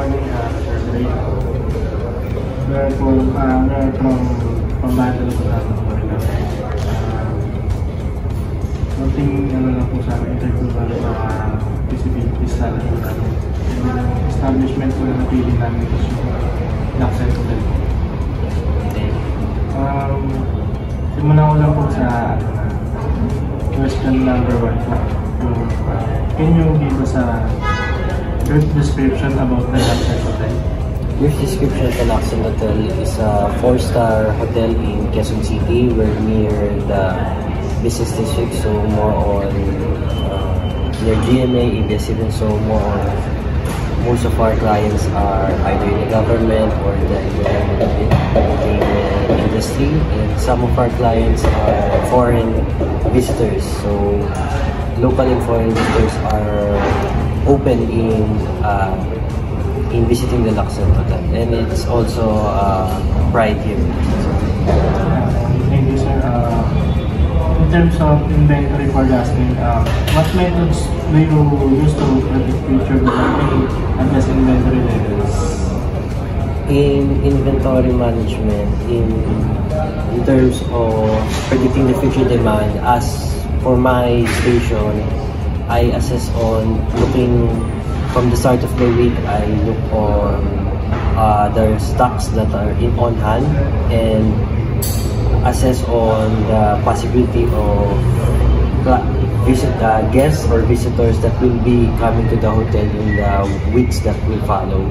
morning, Sir Ray. Meron pong pambundle po sa Florida. Konting lang po sa amin, interview ba mga visibility study po namin. And yung establishment po na napili namin is yung Laksen Hotel po. Simulan ko lang po sa question number 1 po. Can you give us a brief description about the Laksen Hotel? Brief description of the Laksen Hotel is a 4-star hotel in Quezon City. We're near the business district, so more on near GMA, ABS-CBN, so more on most of our clients are either in the government or the entertainment industry, and some of our clients are foreign visitors, so local and foreign visitors are open in visiting the Laksen Hotel, and it's also pride here. Thank you, sir. In terms of inventory forecasting, what methods do you use to predict future demand and best inventory levels? In inventory management, in terms of predicting the future demand, as for my station, I assess on looking from the start of the week. I look on the stocks that are on hand and assess on the possibility of guests or visitors that will be coming to the hotel in the weeks that will follow.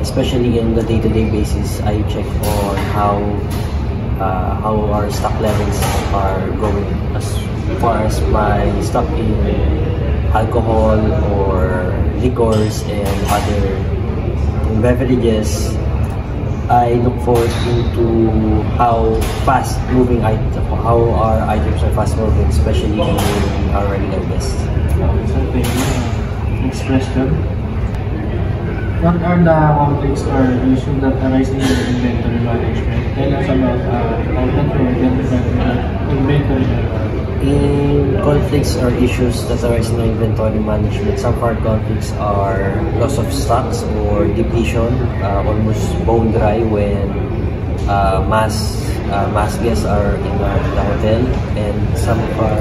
Especially in the day-to-day basis, I check on how our stock levels are going. As far as my stock in alcohol or liquors and other beverages, I look forward into how fast-moving how our items are fast-moving, especially in our regular guests. So thank you. Next question. What are the conflicts or issues that arise in your inventory management? Tell us about how that you identify inventory management. In conflicts or issues that arise in inventory management, some of our conflicts are loss of stocks or depletion, almost bone dry when mass guests are in the hotel, and some of our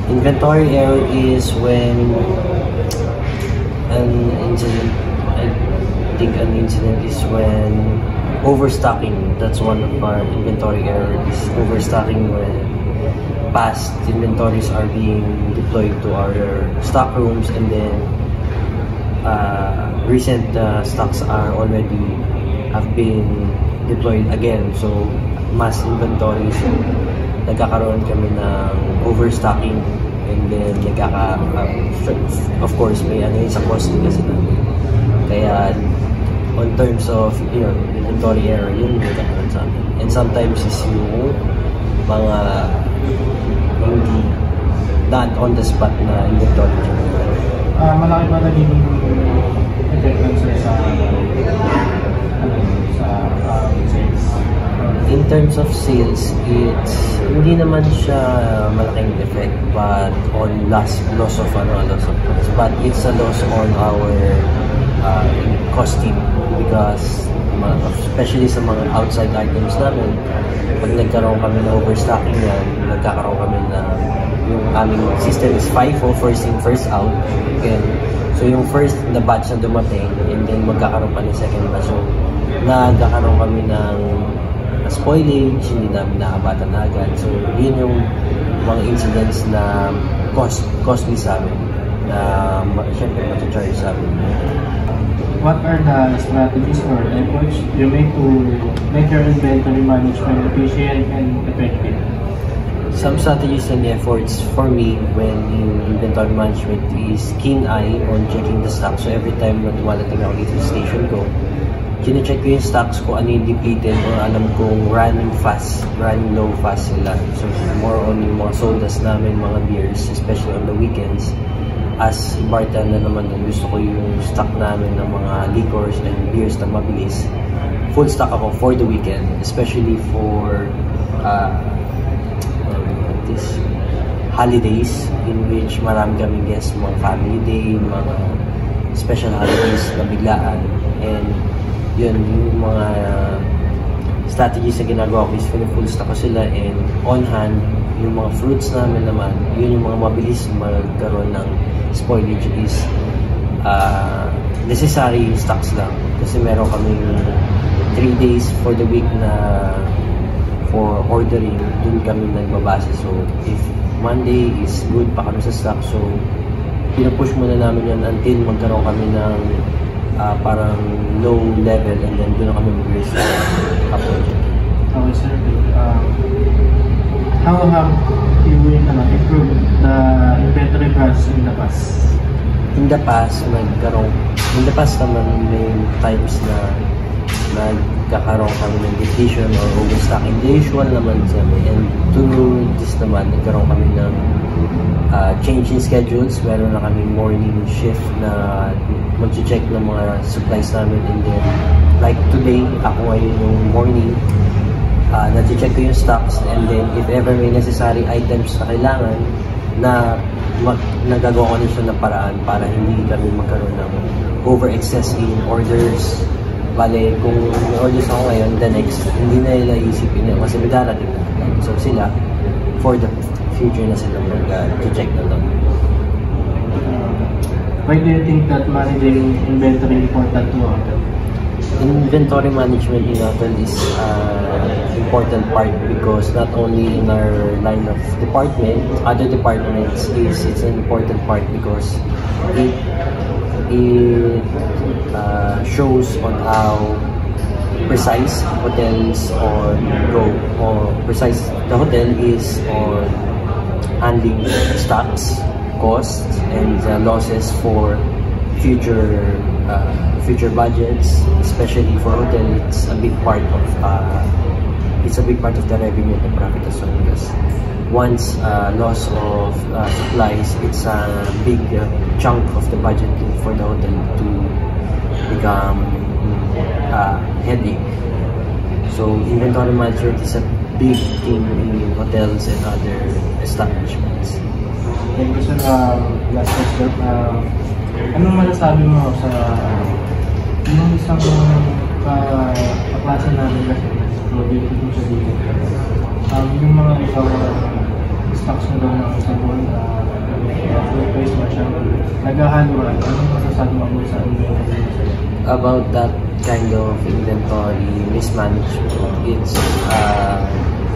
inventory error is when an incident is when overstocking. That's one of our inventory errors. Overstocking when past inventories are being deployed to our stock rooms, and then recent stocks are already have been deployed again. So mass inventories, so nagkakaroon kami ng overstocking, and then of course may ano yun sa costing kasi namin. Kaya on terms of inventory error, yun nagkakaroon sa amin. And sometimes is yung mga hindi not on the spot na inventory. Malaki ba naging effect sa sales? In terms of sales, hindi naman siya malaking effect, but on loss of cost, but it's a loss on our costing, because especially sa mga outside items namin, pag nagkaroon kami na overstocking yan, nagkakaroon kami na yung aming system is FIFO, first in first out. Okay. So yung first na batch na dumating, and then magkakaroon pa ng second batch, so nagkakaroon kami ng spoilage, hindi namin naabatan na agad. So yun yung mga incidents na costly sa amin, na syempre mati-charge sa amin. What are the strategies or efforts you make to make your inventory management efficient and effective? Some strategies and efforts for me when in inventory management is keen eye on checking the stock. So every time na dumadating ako dito sa station ko, chine-check ko yung stocks ko, ano yung depleted, or alam kong running low fast sila. So more on yung mga sodas namin, mga beers, especially on the weekends. As bartender naman, gusto ko yung stock namin ng mga liquors and beers na mabilis. Full stock ako for the weekend, especially for these holidays. in which marami kaming guests, mga family day, mga special holidays na biglaan. And yun, yung mga strategies na ginagawa ko is full stock ko sila, and on hand, yung mga fruits namin naman, yun yung mga mabilis magkaroon ng spoilage is necessary stocks lang. Kasi meron kaming 3 days for the week na for ordering, dun kami nagbabase. So, if Monday is good pa kami sa stock, so pinupush muna namin yan until magkaroon kami ng parang low level, and then doon na kami mag-release sa project. Okay, sir. How have you improved the inventory process in the past? In the past naman may times na nagkakaroon kami ng depletion or overstocking. The usual naman sabi. And to this naman, nagkaroon kami ng change in schedules. Meron na kami morning shift na mag-check ng mga supplies namin. And then, like today, ako ngayon yung morning, nag-check ko yung stocks. And then, if ever may necessary items na kailangan, nagagawa ko din siya ng paraan para hindi kami magkaroon ng over-excess in orders. Bale, kung may orders ako ngayon, the next, hindi na nila isipin na kasi may darating na. So sila, for the future na sila mag-check na lang. Why do you think that managing inventory important to hotel? Inventory management in hotel is important part because not only in our line of department, other departments it's an important part because it shows on how precise hotels go, or precise the hotel is on handling stocks, costs, and losses for future budgets. Especially for hotel, it's a big part of the revenue and the profit as well, because once loss of supplies, it's a big chunk of the budget for the hotel to become headache. So inventory management is a big thing in hotels and other establishments. Thank you, sir. Last question. Anong masasabi mo sa yung isang kaklase namin kasi produce dito sa dito? Yung mga ibang stocks na daw ng sabon, food waste, naghahaluan. Anong masasabi mo sa inventory? About that kind of inventory mismanagement, it's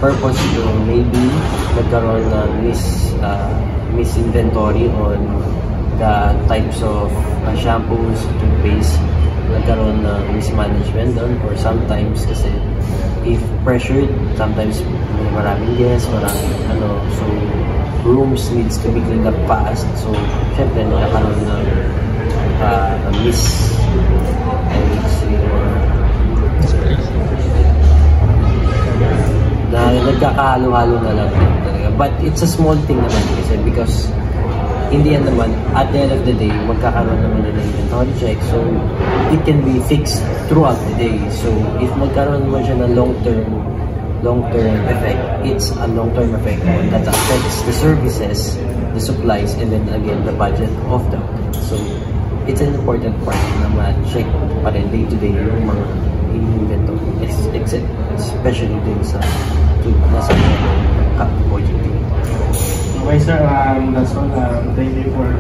purpose to maybe nagkaroon ng misinventory on the types of shampoos, toothpaste, nagkaroon ng mismanagement doon, or sometimes kasi if pressured, sometimes may maraming guests, so rooms needs to be cleaned up fast. So syempre nagkakaroon ng nagkakahalo-halo na lang talaga. But it's a small thing naman kasi because in the end naman, at the end of the day, magkakaroon naman ng inventory check, so it can be fixed throughout the day. So if magkaroon naman siya ng long-term effect, it's a long-term effect that affects the services, the supplies, and then again the budget of the hotel. So it's an important part na ma-check pa rin day-to-day yung mga inventory, especially din sa nasa project. Okay, sir. That's all. Thank you for